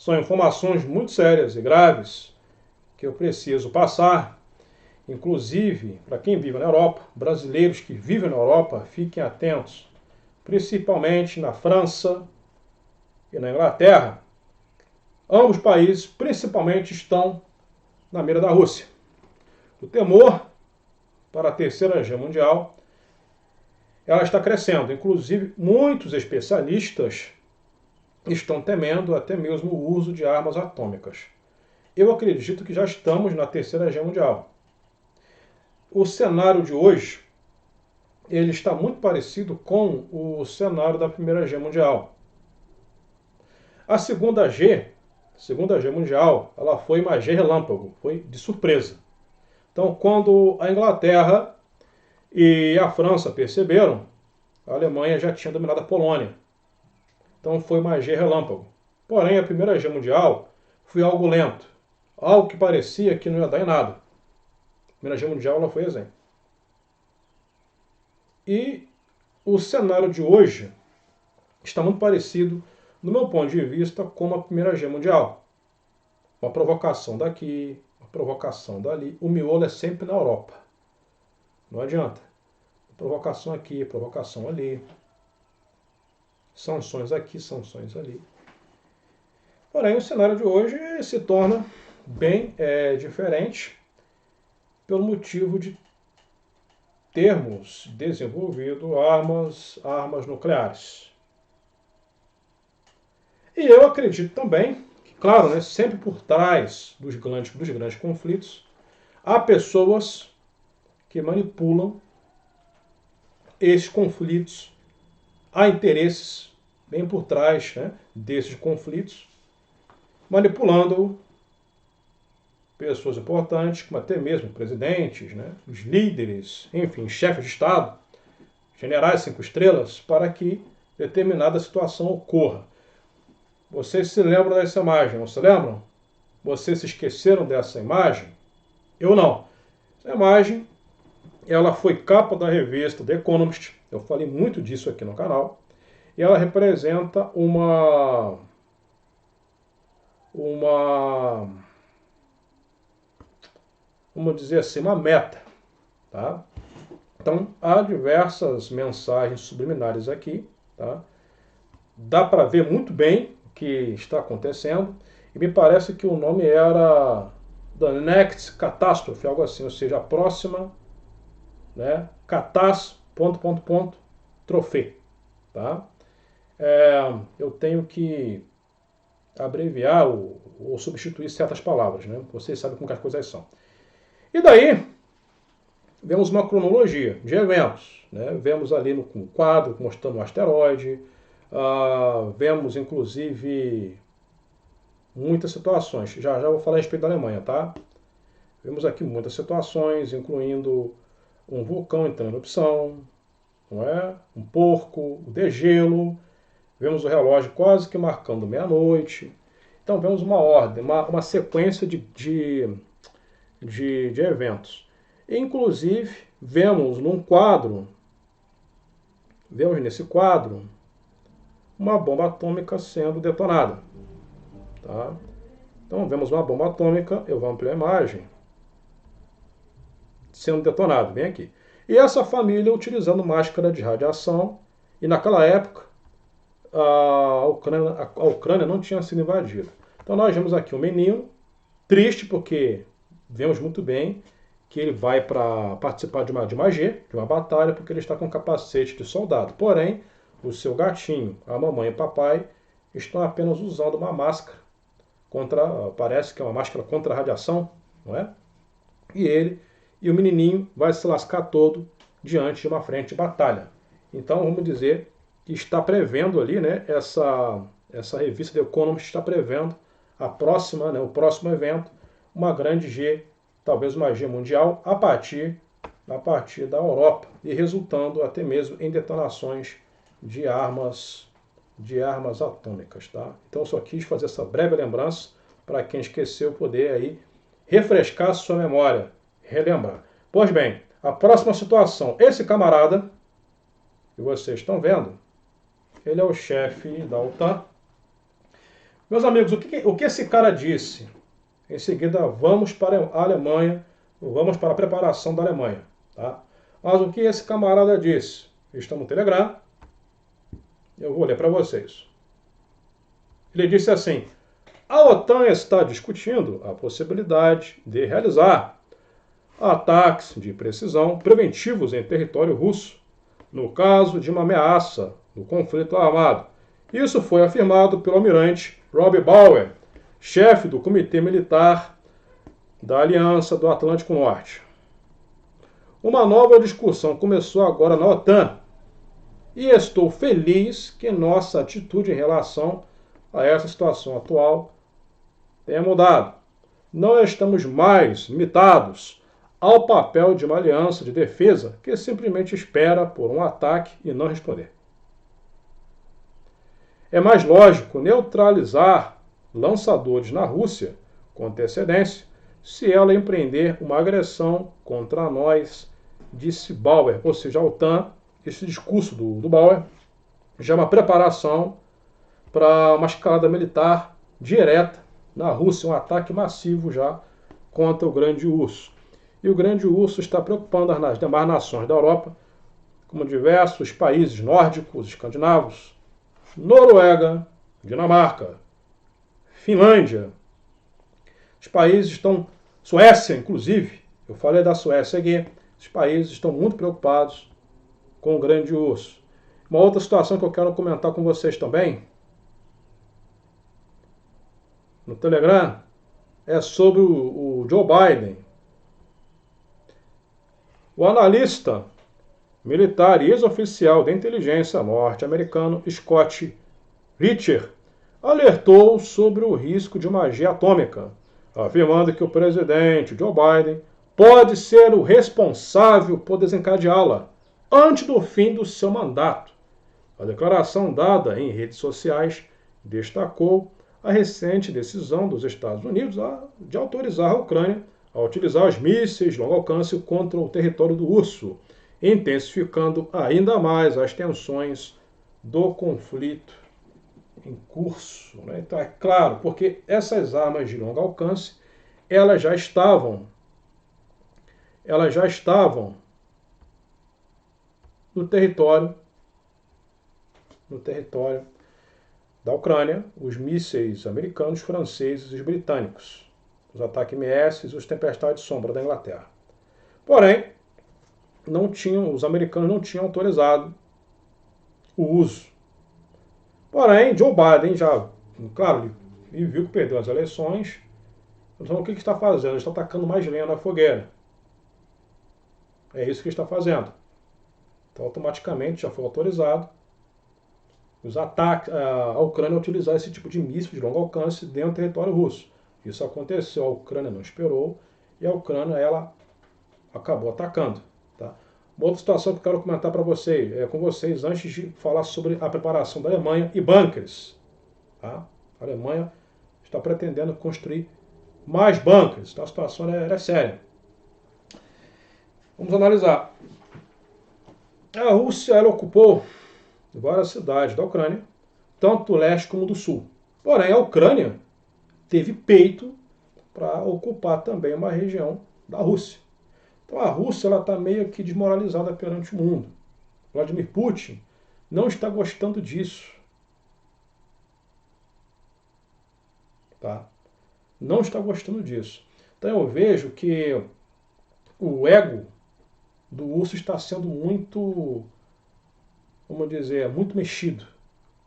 São informações muito sérias e graves que eu preciso passar. Inclusive, para quem vive na Europa, brasileiros que vivem na Europa, fiquem atentos, principalmente na França e na Inglaterra. Ambos países, principalmente, estão na mira da Rússia. O temor para a Terceira Guerra Mundial, ela está crescendo. Inclusive, muitos especialistas estão temendo até mesmo o uso de armas atômicas. Eu acredito que já estamos na Terceira Guerra Mundial. O cenário de hoje, ele está muito parecido com o cenário da Primeira Guerra Mundial. A Segunda Guerra Mundial, ela foi uma guerra relâmpago, foi de surpresa. Então, quando a Inglaterra e a França perceberam, a Alemanha já tinha dominado a Polônia. Então, foi uma guerra relâmpago. Porém, a Primeira Guerra Mundial foi algo lento, algo que parecia que não ia dar em nada. A Primeira Guerra Mundial ela foi exemplo. E o cenário de hoje está muito parecido, no meu ponto de vista, com a Primeira Guerra Mundial. Uma provocação daqui, uma provocação dali. O miolo é sempre na Europa. Não adianta. Provocação aqui, provocação ali. Sanções aqui, sanções ali. Porém, o cenário de hoje se torna bem diferente pelo motivo de termos desenvolvido armas nucleares. E eu acredito também que, claro, né, sempre por trás dos grandes conflitos, há pessoas que manipulam esses conflitos, há interesses bem por trás, né, desses conflitos, manipulando pessoas importantes, como até mesmo presidentes, né, os líderes, enfim, chefes de Estado, generais 5 estrelas, para que determinada situação ocorra. Vocês se lembram dessa imagem, não se lembram? Vocês se esqueceram dessa imagem? Eu não. Essa imagem, ela foi capa da revista The Economist, eu falei muito disso aqui no canal, e ela representa vamos dizer assim, uma meta. Tá? Então, há diversas mensagens subliminares aqui. Tá? Dá para ver muito bem o que está acontecendo. E me parece que o nome era The Next Catastrophe, algo assim, ou seja, a próxima, né, trofê. Tá? Eu tenho que abreviar ou substituir certas palavras, né? Vocês sabem como que as coisas são. E daí, vemos uma cronologia de eventos. Né? Vemos ali no quadro mostrando um asteroide, vemos inclusive muitas situações. Já vou falar a respeito da Alemanha, tá? Vemos aqui muitas situações, incluindo um vulcão entrando em erupção, não é? Um porco, o degelo. Vemos o relógio quase que marcando meia-noite. Então vemos uma ordem, uma sequência de eventos. Inclusive, vemos nesse quadro, uma bomba atômica sendo detonada. Tá? Então vemos uma bomba atômica, eu vou ampliar a imagem, sendo detonada, bem aqui. E essa família utilizando máscara de radiação, e naquela época a Ucrânia não tinha sido invadida. Então nós vemos aqui um menino, triste porque vemos muito bem que ele vai para participar de uma batalha, porque ele está com capacete de soldado. Porém, o seu gatinho, a mamãe e o papai, estão apenas usando uma máscara parece que é uma máscara contra a radiação, não é? E o menininho vai se lascar todo diante de uma frente de batalha. Então, vamos dizer que está prevendo ali, né, essa revista The Economist está prevendo o próximo evento, uma grande G, talvez uma G mundial, a partir da Europa, e resultando até mesmo em detonações de armas atômicas. Tá? Então eu só quis fazer essa breve lembrança para quem esqueceu poder aí refrescar sua memória, relembrar. Pois bem, a próxima situação, esse camarada que vocês estão vendo, ele é o chefe da OTAN, Meus amigos, o que esse cara disse? Em seguida, vamos para a Alemanha, vamos para a preparação da Alemanha. Tá? Mas o que esse camarada disse? Está no Telegram, eu vou ler para vocês. Ele disse assim: a OTAN está discutindo a possibilidade de realizar ataques de precisão preventivos em território russo, no caso de uma ameaça do conflito armado. Isso foi afirmado pelo almirante Rob Bauer, chefe do Comitê Militar da Aliança do Atlântico Norte. Uma nova discussão começou agora na OTAN e estou feliz que nossa atitude em relação a essa situação atual tenha mudado. Não estamos mais limitados ao papel de uma aliança de defesa que simplesmente espera por um ataque e não responder. É mais lógico neutralizar lançadores na Rússia com antecedência se ela empreender uma agressão contra nós, disse Bauer, ou seja, a OTAN. Esse discurso do Bauer já é uma preparação para uma escalada militar direta na Rússia, um ataque massivo já contra o Grande Urso. E o Grande Urso está preocupando as demais nações da Europa, como diversos países nórdicos, escandinavos, Noruega, Dinamarca, Finlândia. Os países estão, Suécia inclusive, eu falei da Suécia aqui, os países estão muito preocupados com o Grande Urso. Uma outra situação que eu quero comentar com vocês também, no Telegram, é sobre o Joe Biden. O analista militar e ex-oficial da inteligência norte-americano Scott Ritter alertou sobre o risco de uma guerra atômica, afirmando que o presidente Joe Biden pode ser o responsável por desencadeá-la antes do fim do seu mandato. A declaração dada em redes sociais destacou a recente decisão dos Estados Unidos de autorizar a Ucrânia a utilizar os mísseis de longo alcance contra o território do urso, intensificando ainda mais as tensões do conflito em curso. Né? Então é claro, porque essas armas de longo alcance, elas já estavam no território da Ucrânia, os mísseis americanos, franceses e os britânicos, os ataques MS e os tempestades de sombra da Inglaterra. Porém, os americanos não tinham autorizado o uso. Porém, Joe Biden já, claro, ele viu que perdeu as eleições, então o que ele está fazendo? Ele está atacando mais lenha na fogueira. É isso que ele está fazendo. Então, automaticamente já foi autorizado os ataques, a Ucrânia utilizar esse tipo de míssil de longo alcance dentro do território russo. Isso aconteceu, a Ucrânia não esperou e a Ucrânia ela acabou atacando. Tá? Uma outra situação que eu quero comentar com vocês antes de falar sobre a preparação da Alemanha e bunkers. Tá? A Alemanha está pretendendo construir mais bunkers, então a situação é séria. Vamos analisar. A Rússia ela ocupou várias cidades da Ucrânia, tanto do leste como do sul. Porém, a Ucrânia teve peito para ocupar também uma região da Rússia. Então a Rússia está meio que desmoralizada perante o mundo. Vladimir Putin não está gostando disso. Tá? Não está gostando disso. Então eu vejo que o ego do urso está sendo muito, vamos dizer, muito mexido.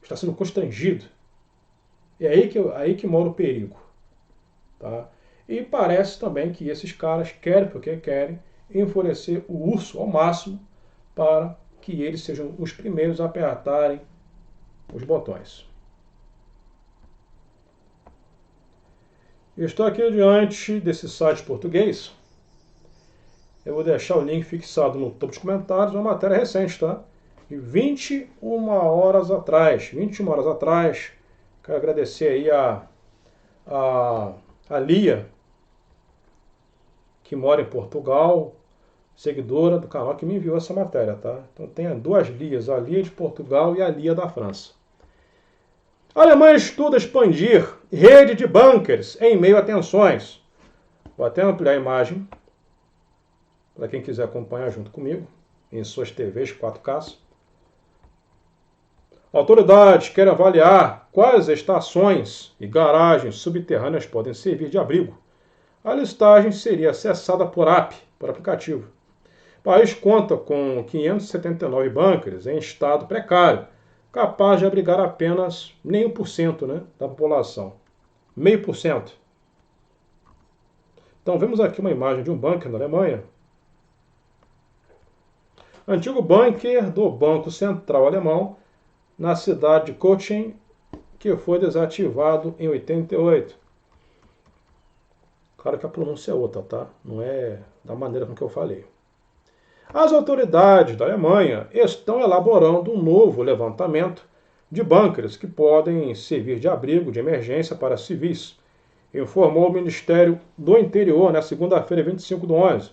Está sendo constrangido. É aí que mora o perigo. Tá? E parece também que esses caras querem, porque querem, enfurecer o urso ao máximo para que eles sejam os primeiros a apertarem os botões. Eu estou aqui diante desse site português. Eu vou deixar o link fixado no topo dos comentários, uma matéria recente, tá? De 21 horas atrás. 21 horas atrás. Quero agradecer aí a Lia, que mora em Portugal, seguidora do canal, que me enviou essa matéria, tá? Então tem duas Lias, a Lia de Portugal e a Lia da França. A Alemanha estuda expandir rede de bunkers em meio a tensões. Vou até ampliar a imagem para quem quiser acompanhar junto comigo em suas TVs 4K. Autoridades querem avaliar quais estações e garagens subterrâneas podem servir de abrigo. A listagem seria acessada por app, por aplicativo. O país conta com 579 bunkers em estado precário, capaz de abrigar apenas 0,5%, né, da população. 0,5%. Então vemos aqui uma imagem de um bunker na Alemanha. Antigo bunker do Banco Central Alemão, na cidade de Cochin, que foi desativado em 88. Claro que a pronúncia é outra, tá? Não é da maneira com que eu falei. As autoridades da Alemanha estão elaborando um novo levantamento de bunkers que podem servir de abrigo de emergência para civis, informou o Ministério do Interior na segunda-feira, 25/11,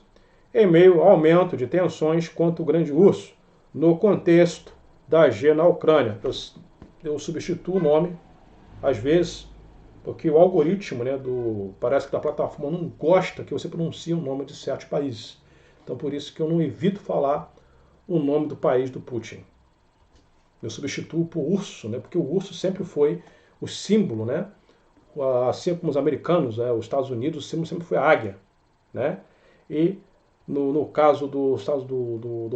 em meio ao aumento de tensões contra o grande urso, no contexto da guerra na Ucrânia. Eu substituo o nome, às vezes, porque o algoritmo, né, parece que da plataforma não gosta que você pronuncie o nome de certos países. Então, por isso que eu não evito falar o nome do país do Putin. Eu substituo por urso, né, porque o urso sempre foi o símbolo, né, assim como os americanos, né, os Estados Unidos, o símbolo sempre foi a águia. Né, e no caso do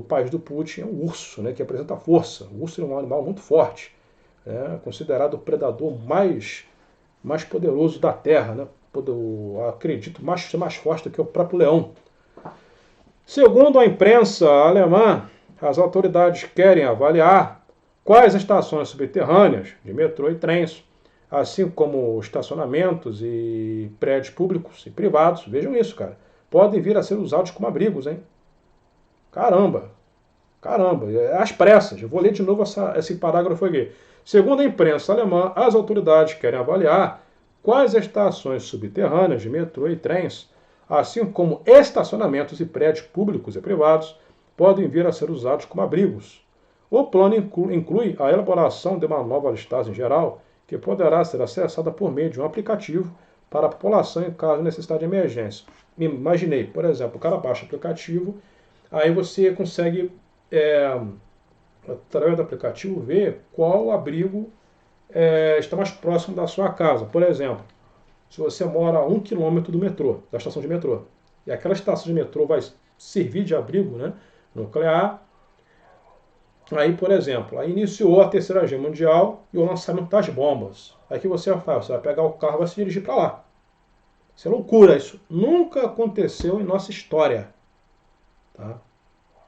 país do Putin, é o urso, né, que apresenta força. O urso é um animal muito forte, né, considerado o predador mais poderoso da Terra. Né, acredito ser mais forte do que o próprio leão. Segundo a imprensa alemã, as autoridades querem avaliar quais estações subterrâneas de metrô e trens, assim como estacionamentos e prédios públicos e privados, vejam isso, cara, podem vir a ser usados como abrigos, hein? Caramba, às pressas. Eu vou ler de novo esse parágrafo aqui. Segundo a imprensa alemã, as autoridades querem avaliar quais estações subterrâneas de metrô e trens, assim como estacionamentos e prédios públicos e privados, podem vir a ser usados como abrigos. O plano inclui a elaboração de uma nova listagem geral, que poderá ser acessada por meio de um aplicativo para a população em caso de necessidade de emergência. Imaginei, por exemplo, o cara baixa o aplicativo, aí você consegue, através do aplicativo, ver qual abrigo está mais próximo da sua casa. Por exemplo, se você mora a 1 quilômetro do metrô, da estação de metrô, e aquela estação de metrô vai servir de abrigo, né, nuclear, aí, por exemplo, aí iniciou a Terceira Guerra Mundial e o lançamento das bombas. Aí o que você faz? Você vai pegar o carro e vai se dirigir para lá. Isso é loucura, isso nunca aconteceu em nossa história. Tá?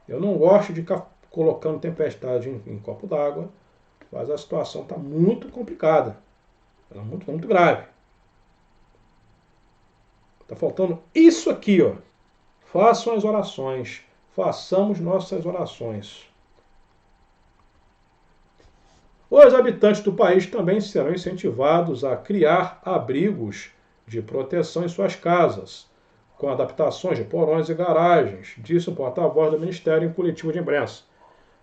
Eu não gosto de ficar colocando tempestade em copo d'água, mas a situação está muito complicada. Ela é muito grave. Está faltando isso aqui, ó. Façam as orações. Façamos nossas orações. Os habitantes do país também serão incentivados a criar abrigos de proteção em suas casas, com adaptações de porões e garagens, disse o porta-voz do Ministério em coletivo de imprensa.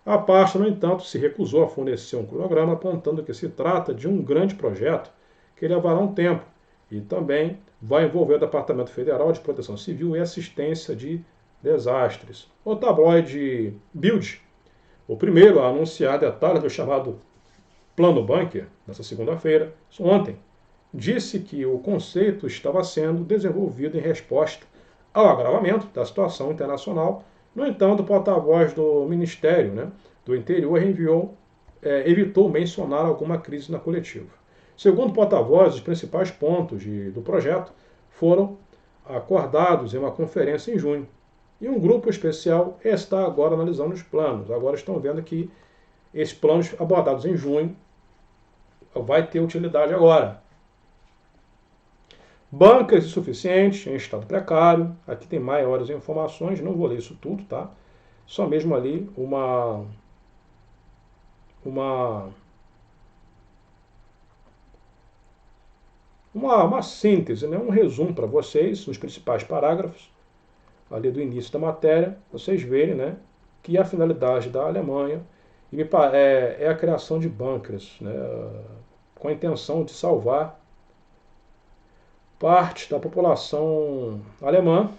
A pasta, no entanto, se recusou a fornecer um cronograma, apontando que se trata de um grande projeto que levará um tempo e também vai envolver o Departamento Federal de Proteção Civil e Assistência de Desastres. O tabloide Bild, o primeiro a anunciar detalhes do chamado Plano Bunker, nessa segunda-feira, ontem, disse que o conceito estava sendo desenvolvido em resposta ao agravamento da situação internacional. No entanto, o porta-voz do Ministério, né, do Interior evitou mencionar alguma crise na coletiva. Segundo o porta-voz, os principais pontos do projeto foram acordados em uma conferência em junho. E um grupo especial está agora analisando os planos. Agora estão vendo que esses planos abordados em junho vai ter utilidade agora. Bancas insuficientes, em estado precário. Aqui tem maiores informações, não vou ler isso tudo, tá? Só mesmo ali uma síntese, né? Um resumo para vocês, os principais parágrafos, ali do início da matéria, vocês verem, né, que a finalidade da Alemanha é a criação de bunkers, né, com a intenção de salvar parte da população alemã.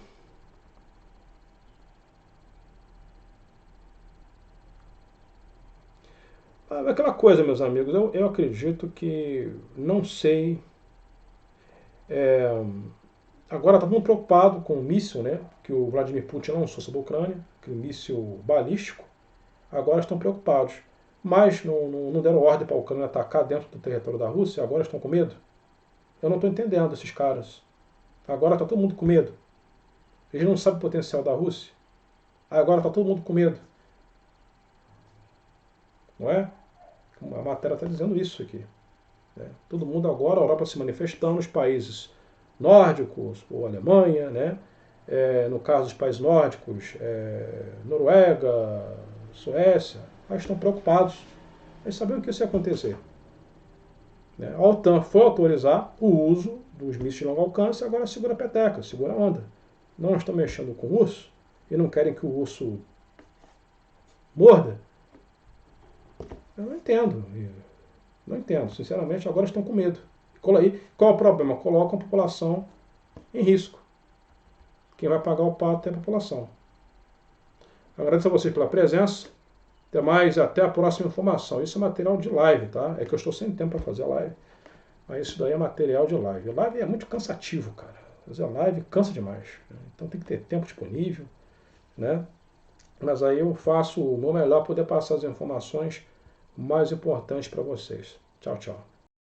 Aquela coisa, meus amigos, eu acredito que, não sei, agora está todo mundo preocupado com o míssil, né, que o Vladimir Putin lançou sobre a Ucrânia, aquele míssil balístico. Agora estão preocupados. Mas não deram ordem para a Ucrânia atacar dentro do território da Rússia, agora estão com medo? Eu não estou entendendo esses caras. Agora está todo mundo com medo. Eles não sabem o potencial da Rússia. Agora está todo mundo com medo. Não é? A matéria está dizendo isso aqui. Né? Todo mundo agora, a Europa se manifestando, os países nórdicos, ou Alemanha, né? No caso dos países nórdicos, Noruega, Suécia, mas estão preocupados. Eles sabiam que isso ia acontecer. Né? A OTAN foi autorizar o uso dos mísseis de longo alcance, agora segura a peteca, segura a onda. Não estão mexendo com o urso e não querem que o urso morda. Eu não entendo. Não entendo. Sinceramente, agora estão com medo. Qual é o problema? Colocam a população em risco. Quem vai pagar o pato é a população. Agradeço a vocês pela presença. Até mais, até a próxima informação. Isso é material de live, tá? É que eu estou sem tempo para fazer a live. Mas isso daí é material de live. Live é muito cansativo, cara. Fazer live cansa demais. Né? Então tem que ter tempo disponível, né? Mas aí eu faço o meu melhor para poder passar as informações mais importantes para vocês. Tchau, tchau.